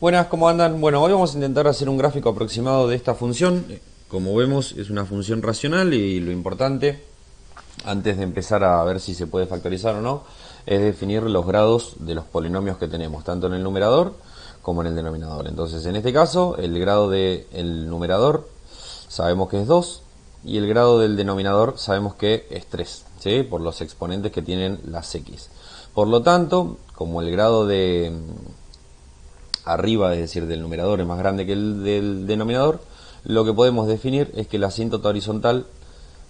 Buenas, ¿cómo andan? Bueno, hoy vamos a intentar hacer un gráfico aproximado de esta función. Como vemos, es una función racional y lo importante, antes de empezar a ver si se puede factorizar o no, es definir los grados de los polinomios que tenemos, tanto en el numerador como en el denominador. Entonces, en este caso, el grado del numerador sabemos que es 2 y el grado del denominador sabemos que es 3, ¿sí? Por los exponentes que tienen las x. Por lo tanto, como el grado de arriba, es decir, del numerador es más grande que el del denominador, lo que podemos definir es que la asíntota horizontal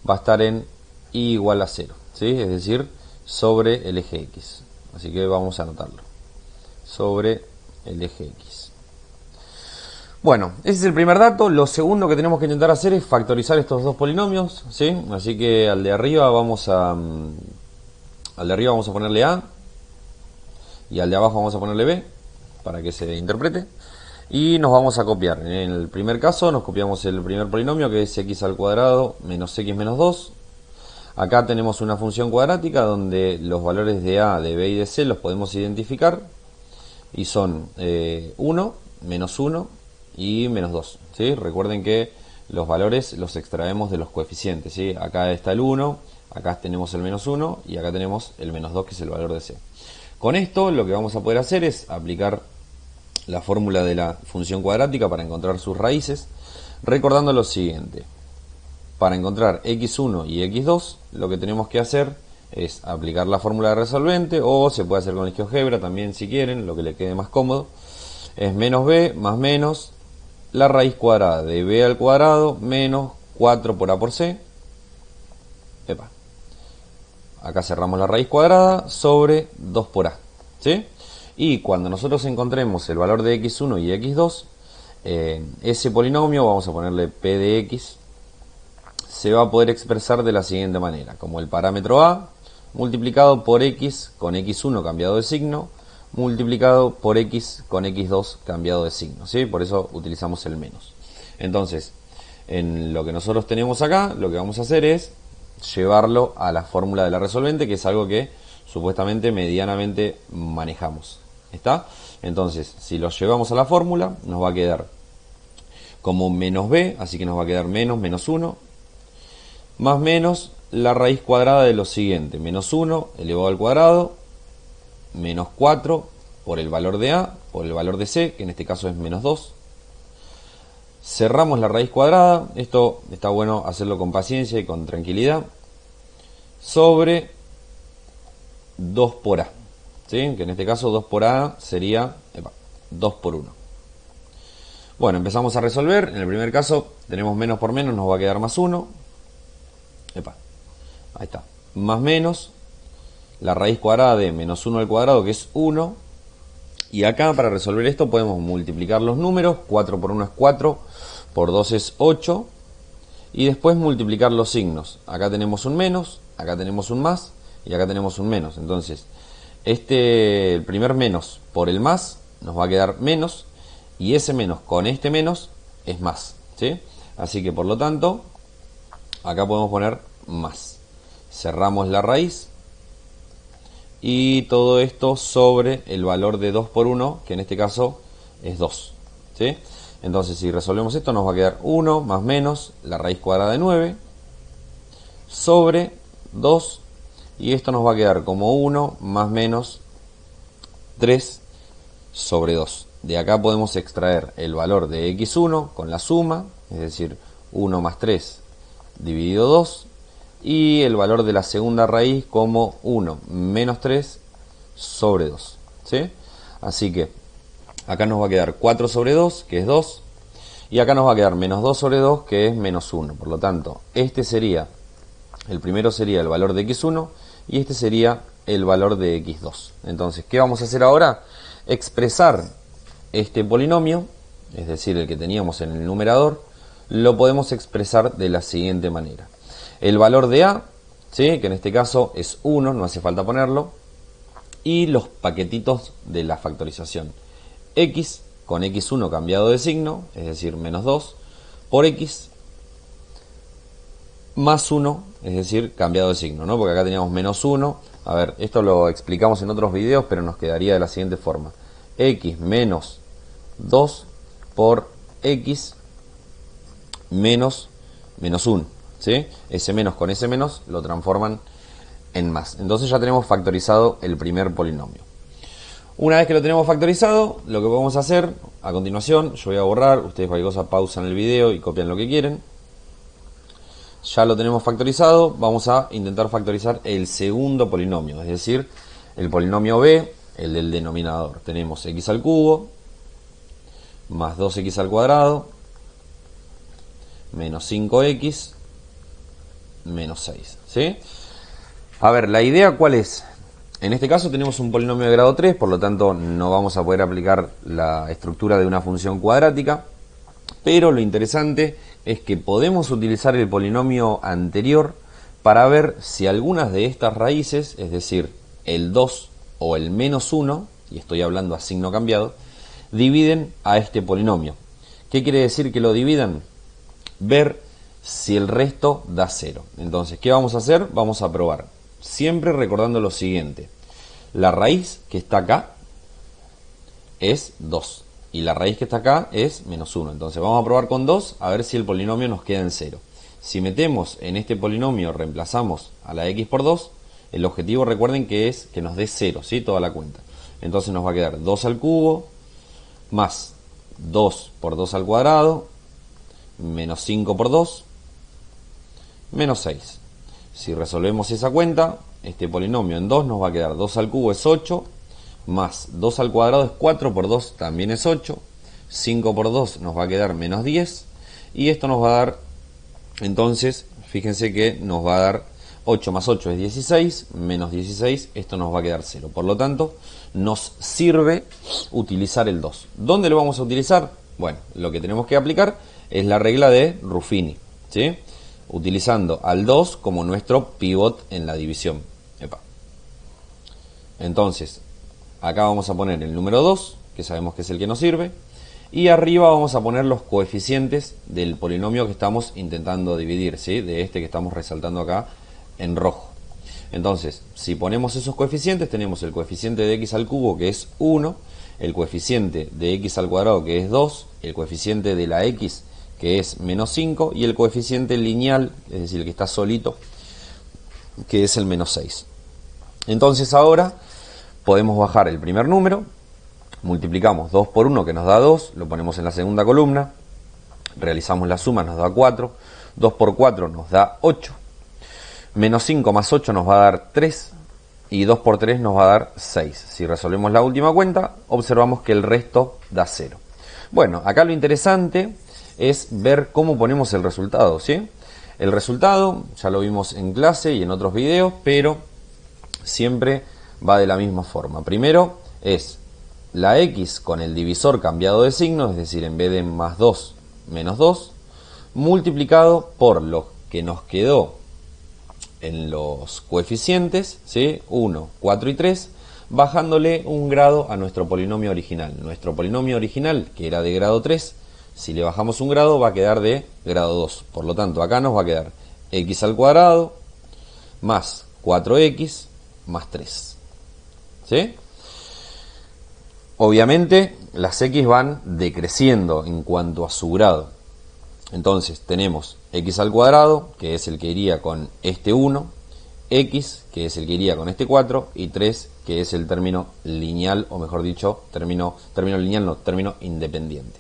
va a estar en y igual a 0, ¿sí? Es decir, sobre el eje x. Así que vamos a anotarlo. Sobre el eje x. Bueno, ese es el primer dato. Lo segundo que tenemos que intentar hacer es factorizar estos dos polinomios, ¿sí? Así que al de arriba vamos a ponerle a y al de abajo vamos a ponerle b para que se interprete. Y nos vamos a copiar. En el primer caso nos copiamos el primer polinomio, que es x al cuadrado menos x menos 2. Acá tenemos una función cuadrática donde los valores de a, de b y de c los podemos identificar. Y son 1, menos 1 y menos 2. ¿Sí? Recuerden que los valores los extraemos de los coeficientes. ¿Sí? Acá está el 1, acá tenemos el menos 1 y acá tenemos el menos 2, que es el valor de c. Con esto lo que vamos a poder hacer es aplicar la fórmula de la función cuadrática para encontrar sus raíces, recordando lo siguiente. Para encontrar x1 y x2, lo que tenemos que hacer es aplicar la fórmula de resolvente, o se puede hacer con el GeoGebra también si quieren, lo que le quede más cómodo. Es menos b más menos la raíz cuadrada de b al cuadrado menos 4 por a por c. Epa. Acá cerramos la raíz cuadrada sobre 2 por a. ¿Sí? Y cuando nosotros encontremos el valor de x1 y x2, ese polinomio, vamos a ponerle p de x, se va a poder expresar de la siguiente manera, como el parámetro a multiplicado por x con x1 cambiado de signo, multiplicado por x con x2 cambiado de signo, ¿sí? Por eso utilizamos el menos. Entonces, en lo que nosotros tenemos acá, lo que vamos a hacer es llevarlo a la fórmula de la resolvente, que es algo que supuestamente medianamente manejamos. ¿Está? Entonces, si lo llevamos a la fórmula, nos va a quedar como menos b, así que nos va a quedar menos 1, más menos la raíz cuadrada de lo siguiente, menos 1 elevado al cuadrado, menos 4 por el valor de a, por el valor de c, que en este caso es menos 2. Cerramos la raíz cuadrada, esto está bueno hacerlo con paciencia y con tranquilidad, sobre 2 por a. ¿Sí? Que en este caso 2 por a sería 2 por 1. Bueno, empezamos a resolver. En el primer caso tenemos menos por menos, nos va a quedar más 1. Ahí está. Más menos la raíz cuadrada de menos 1 al cuadrado, que es 1. Y acá para resolver esto podemos multiplicar los números. 4 por 1 es 4, por 2 es 8. Y después multiplicar los signos. Acá tenemos un menos, acá tenemos un más y acá tenemos un menos. Entonces, el primer menos por el más nos va a quedar menos, y ese menos con este menos es más, ¿sí? Así que por lo tanto, acá podemos poner más. Cerramos la raíz y todo esto sobre el valor de 2 por 1, que en este caso es 2, ¿sí? Entonces, si resolvemos esto, nos va a quedar 1 más menos la raíz cuadrada de 9 sobre 2. Y esto nos va a quedar como 1 más menos 3 sobre 2. De acá podemos extraer el valor de x1 con la suma, es decir, 1 más 3 dividido 2. Y el valor de la segunda raíz como 1 menos 3 sobre 2. ¿Sí? Así que acá nos va a quedar 4 sobre 2, que es 2. Y acá nos va a quedar menos 2 sobre 2, que es menos 1. Por lo tanto, el primero sería el valor de x1 y este sería el valor de x2. Entonces, ¿qué vamos a hacer ahora? Expresar este polinomio, es decir, el que teníamos en el numerador, lo podemos expresar de la siguiente manera. El valor de a, ¿sí? Que en este caso es 1, no hace falta ponerlo, y los paquetitos de la factorización. X con x1 cambiado de signo, es decir, menos 2, por x más 1, es decir, cambiado de signo, ¿no? Porque acá teníamos menos 1. A ver, esto lo explicamos en otros videos, pero nos quedaría de la siguiente forma. X menos 2 por x menos 1, ¿sí? Ese menos con ese menos lo transforman en más. Entonces ya tenemos factorizado el primer polinomio. Una vez que lo tenemos factorizado, lo que vamos a hacer a continuación, yo voy a borrar, ustedes cualquier cosa pausan el video y copian lo que quieren. Ya lo tenemos factorizado, vamos a intentar factorizar el segundo polinomio, es decir, el polinomio b, el del denominador. Tenemos x al cubo más 2x al cuadrado menos 5x menos 6, ¿sí? A ver, la idea ¿cuál es? En este caso tenemos un polinomio de grado 3, por lo tanto no vamos a poder aplicar la estructura de una función cuadrática, pero lo interesante es que podemos utilizar el polinomio anterior para ver si algunas de estas raíces, es decir, el 2 o el menos 1, y estoy hablando a signo cambiado, dividen a este polinomio. ¿Qué quiere decir que lo dividan? Ver si el resto da 0. Entonces, ¿qué vamos a hacer? Vamos a probar. Siempre recordando lo siguiente. La raíz que está acá es 2. Y la raíz que está acá es menos 1. Entonces vamos a probar con 2 a ver si el polinomio nos queda en 0. Si metemos en este polinomio, reemplazamos a la x por 2, el objetivo recuerden que es que nos dé 0, ¿sí? Toda la cuenta. Entonces nos va a quedar 2 al cubo más 2 por 2 al cuadrado menos 5 por 2 menos 6. Si resolvemos esa cuenta, este polinomio en 2 nos va a quedar 2 al cubo es 8, más 2 al cuadrado es 4 por 2 también es 8, 5 por 2 nos va a quedar menos 10, y esto nos va a dar, entonces, fíjense que nos va a dar 8 más 8 es 16, menos 16, esto nos va a quedar 0. Por lo tanto, nos sirve utilizar el 2. ¿Dónde lo vamos a utilizar? Bueno, lo que tenemos que aplicar es la regla de Ruffini, ¿sí? Utilizando al 2 como nuestro pivot en la división. Epa. Entonces, acá vamos a poner el número 2, que sabemos que es el que nos sirve, y arriba vamos a poner los coeficientes del polinomio que estamos intentando dividir, ¿sí? De este que estamos resaltando acá en rojo. Entonces, si ponemos esos coeficientes, tenemos el coeficiente de x al cubo, que es 1, el coeficiente de x al cuadrado, que es 2, el coeficiente de la x, que es menos 5, y el coeficiente lineal, es decir, el que está solito, que es el menos 6. Entonces ahora podemos bajar el primer número, multiplicamos 2 por 1 que nos da 2, lo ponemos en la segunda columna, realizamos la suma, nos da 4, 2 por 4 nos da 8, menos 5 más 8 nos va a dar 3, y 2 por 3 nos va a dar 6. Si resolvemos la última cuenta, observamos que el resto da 0. Bueno, acá lo interesante es ver cómo ponemos el resultado, ¿sí? El resultado ya lo vimos en clase y en otros videos, pero siempre va de la misma forma. Primero es la x con el divisor cambiado de signo, es decir, en vez de más 2, menos 2, multiplicado por lo que nos quedó en los coeficientes, ¿sí? 1, 4 y 3, bajándole un grado a nuestro polinomio original. Nuestro polinomio original, que era de grado 3, si le bajamos un grado va a quedar de grado 2. Por lo tanto, acá nos va a quedar x al cuadrado más 4x más 3. ¿Sí? Obviamente, las x van decreciendo en cuanto a su grado. Entonces, tenemos x al cuadrado, que es el que iría con este 1, x, que es el que iría con este 4, y 3, que es el término lineal, o mejor dicho, término lineal no, término independiente.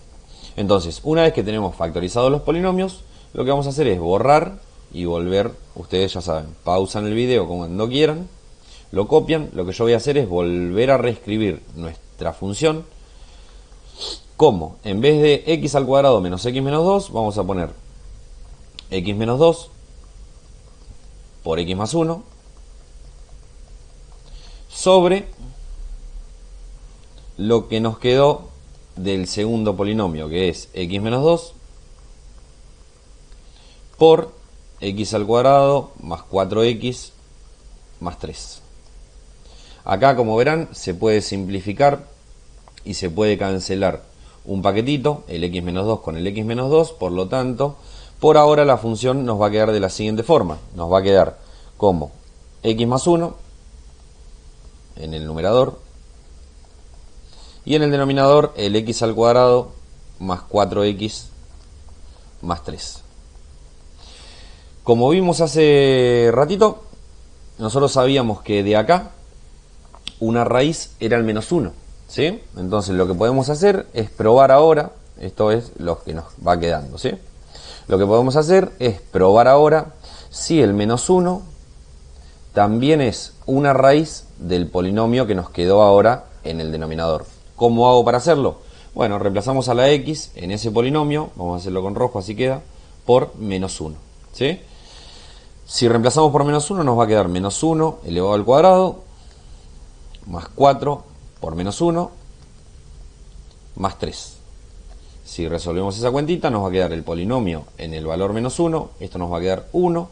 Entonces, una vez que tenemos factorizados los polinomios, lo que vamos a hacer es borrar y volver, ustedes ya saben, pausan el video cuando quieran, lo copian, lo que yo voy a hacer es volver a reescribir nuestra función, como en vez de x al cuadrado menos x menos 2, vamos a poner x menos 2 por x más 1 sobre lo que nos quedó del segundo polinomio, que es x menos 2 por x al cuadrado más 4x más 3. Acá, como verán, se puede simplificar y se puede cancelar un paquetito, el x menos 2 con el x menos 2, por lo tanto, por ahora la función nos va a quedar de la siguiente forma. Nos va a quedar como x más 1 en el numerador Y en el denominador el x al cuadrado más 4x más 3. Como vimos hace ratito, nosotros sabíamos que de acá una raíz era el menos 1, ¿sí? Entonces lo que podemos hacer es probar ahora, esto es lo que nos va quedando, ¿sí? Lo que podemos hacer es probar ahora si el menos 1 también es una raíz del polinomio que nos quedó ahora en el denominador. ¿Cómo hago para hacerlo? Bueno, reemplazamos a la x en ese polinomio, vamos a hacerlo con rojo así queda, por menos 1, ¿sí? Si reemplazamos por menos 1 nos va a quedar menos 1 elevado al cuadrado más 4 por menos 1 más 3. Si resolvemos esa cuentita nos va a quedar el polinomio en el valor menos 1, esto nos va a quedar 1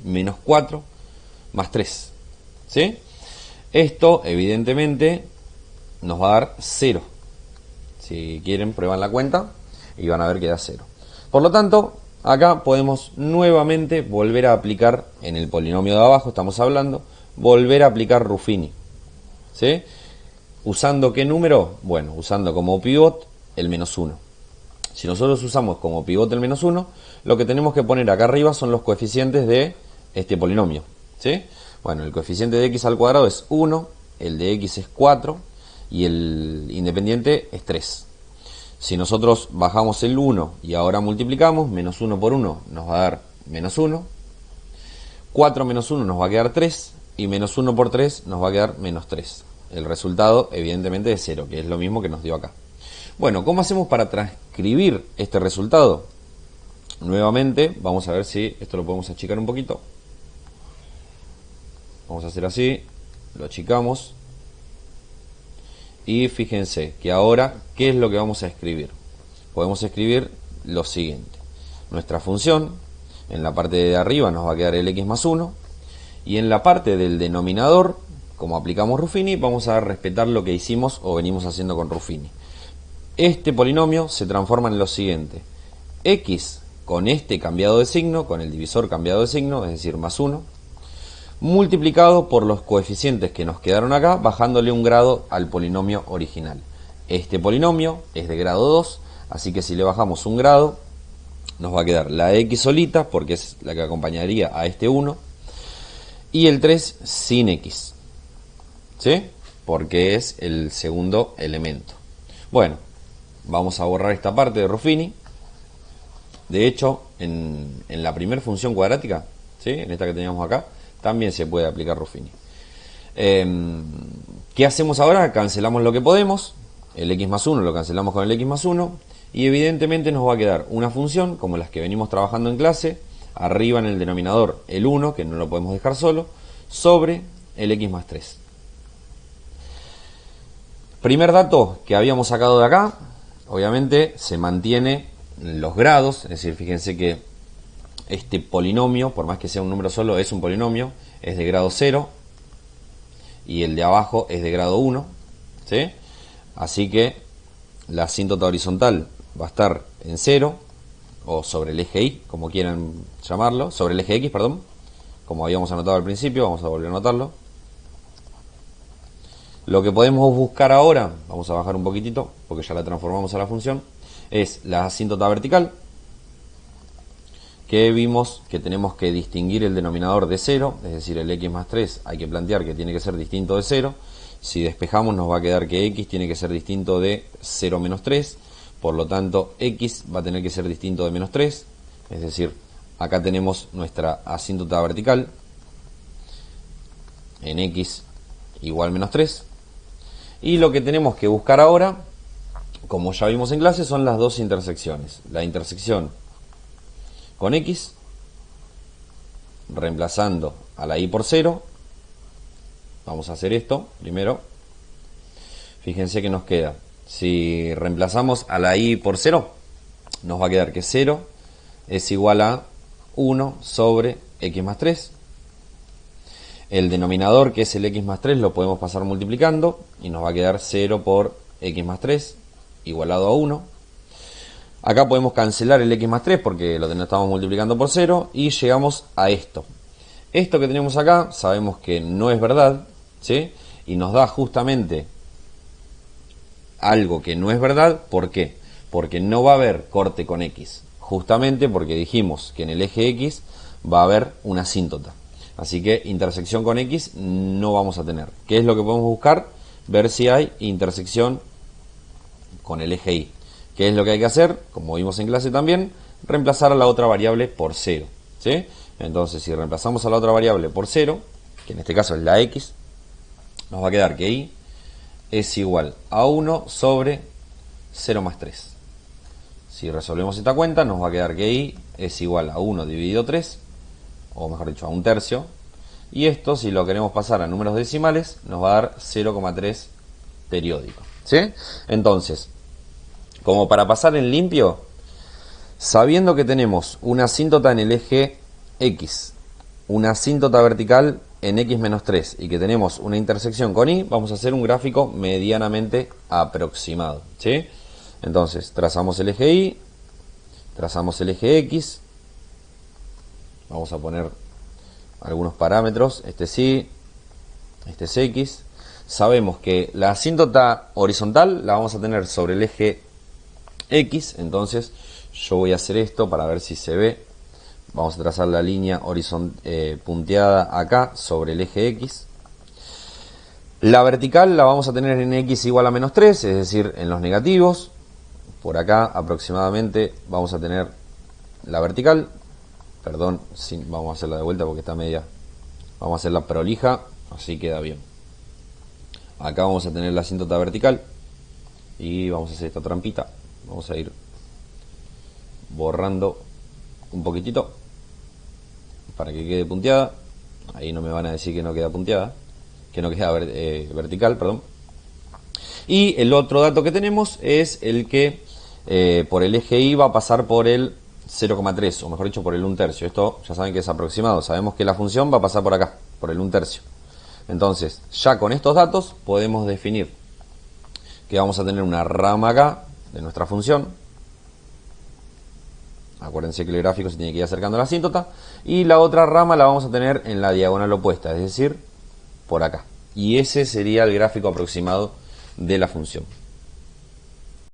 menos 4 más 3, ¿sí? Esto evidentemente nos va a dar 0. Si quieren prueban la cuenta y van a ver que da 0. Por lo tanto, acá podemos nuevamente volver a aplicar en el polinomio de abajo, estamos hablando, volver a aplicar Ruffini, ¿sí? ¿Usando qué número? Bueno, usando como pivot el menos 1. Si nosotros usamos como pivot el menos 1, lo que tenemos que poner acá arriba son los coeficientes de este polinomio, ¿sí? Bueno, el coeficiente de x al cuadrado es 1, el de x es 4 y el independiente es 3. Si nosotros bajamos el 1 y ahora multiplicamos, menos 1 por 1 nos va a dar menos 1, 4 menos 1 nos va a quedar 3 y menos 1 por 3 nos va a quedar menos 3. El resultado evidentemente es 0, que es lo mismo que nos dio acá. Bueno, ¿cómo hacemos para transcribir este resultado? Nuevamente, vamos a ver si esto lo podemos achicar un poquito. Vamos a hacer así, lo achicamos. Y fíjense que ahora, ¿qué es lo que vamos a escribir? Podemos escribir lo siguiente. Nuestra función, en la parte de arriba nos va a quedar el x más 1. Y en la parte del denominador, como aplicamos Ruffini, vamos a respetar lo que hicimos o venimos haciendo con Ruffini. Este polinomio se transforma en lo siguiente. X con este cambiado de signo, con el divisor cambiado de signo, es decir, más 1, multiplicado por los coeficientes que nos quedaron acá, bajándole un grado al polinomio original. Este polinomio es de grado 2, así que si le bajamos un grado, nos va a quedar la x solita, porque es la que acompañaría a este 1, y el 3 sin x, ¿sí? Porque es el segundo elemento. Bueno, vamos a borrar esta parte de Ruffini. De hecho, en la primera función cuadrática, ¿sí? En esta que teníamos acá, también se puede aplicar Ruffini. ¿Qué hacemos ahora? Cancelamos lo que podemos. El x más 1 lo cancelamos con el x más 1. Y evidentemente nos va a quedar una función, como las que venimos trabajando en clase, arriba en el denominador el 1, que no lo podemos dejar solo, sobre el x más 3. Primer dato que habíamos sacado de acá, obviamente se mantiene los grados, es decir, fíjense que este polinomio, por más que sea un número solo, es un polinomio, es de grado 0 y el de abajo es de grado 1, ¿sí? Así que la asíntota horizontal va a estar en 0 o sobre el eje Y, como quieran llamarlo, sobre el eje X, perdón, como habíamos anotado al principio, vamos a volver a anotarlo. Lo que podemos buscar ahora, vamos a bajar un poquitito porque ya la transformamos a la función, es la asíntota vertical, que vimos que tenemos que distinguir el denominador de 0, es decir, el x más 3 hay que plantear que tiene que ser distinto de 0. Si despejamos nos va a quedar que x tiene que ser distinto de 0 menos 3, por lo tanto x va a tener que ser distinto de menos 3, es decir, acá tenemos nuestra asíntota vertical en x igual menos 3. Y lo que tenemos que buscar ahora, como ya vimos en clase, son las dos intersecciones. La intersección con x, reemplazando a la y por 0. Vamos a hacer esto primero. Fíjense que nos queda, si reemplazamos a la y por 0, nos va a quedar que 0 es igual a 1 sobre x más 3. El denominador, que es el x más 3, lo podemos pasar multiplicando y nos va a quedar 0 por x más 3 igualado a 1. Acá podemos cancelar el x más 3 porque lo estamos multiplicando por 0 y llegamos a esto. Esto que tenemos acá sabemos que no es verdad, ¿sí? Y nos da justamente algo que no es verdad. ¿Por qué? Porque no va a haber corte con X. Justamente porque dijimos que en el eje X va a haber una asíntota. Así que intersección con X no vamos a tener. ¿Qué es lo que podemos buscar? Ver si hay intersección con el eje Y. ¿Qué es lo que hay que hacer? Como vimos en clase también, reemplazar a la otra variable por 0. ¿Sí? Entonces, si reemplazamos a la otra variable por 0, que en este caso es la X, nos va a quedar que Y es igual a 1 sobre 0 más 3. Si resolvemos esta cuenta, nos va a quedar que Y es igual a 1 dividido 3, o mejor dicho, a 1/3. Y esto, si lo queremos pasar a números decimales, nos va a dar 0,3 periódico. ¿Sí? Entonces, como para pasar en limpio, sabiendo que tenemos una asíntota en el eje X, una asíntota vertical en X menos 3 y que tenemos una intersección con Y, vamos a hacer un gráfico medianamente aproximado. ¿Sí? Entonces, trazamos el eje Y, trazamos el eje X, vamos a poner algunos parámetros, este es Y, este es X. Sabemos que la asíntota horizontal la vamos a tener sobre el eje X, entonces yo voy a hacer esto para ver si se ve. Vamos a trazar la línea punteada acá sobre el eje X. La vertical la vamos a tener en X igual a menos 3, es decir, en los negativos. Por acá aproximadamente vamos a tener la vertical. Perdón, sí, vamos a hacerla de vuelta porque está media. Vamos a hacerla prolija, así queda bien. Acá vamos a tener la asíntota vertical. Y vamos a hacer esta trampita. Vamos a ir borrando un poquitito para que quede punteada. Ahí no me van a decir que no queda punteada, que no queda vertical, perdón. Y el otro dato que tenemos es el que por el eje Y va a pasar por el 0,3, o mejor dicho, por el 1/3. Esto ya saben que es aproximado. Sabemos que la función va a pasar por acá, por el 1/3. Entonces, ya con estos datos podemos definir que vamos a tener una rama acá de nuestra función. Acuérdense que el gráfico se tiene que ir acercando a la asíntota. Y la otra rama la vamos a tener en la diagonal opuesta, es decir, por acá. Y ese sería el gráfico aproximado de la función.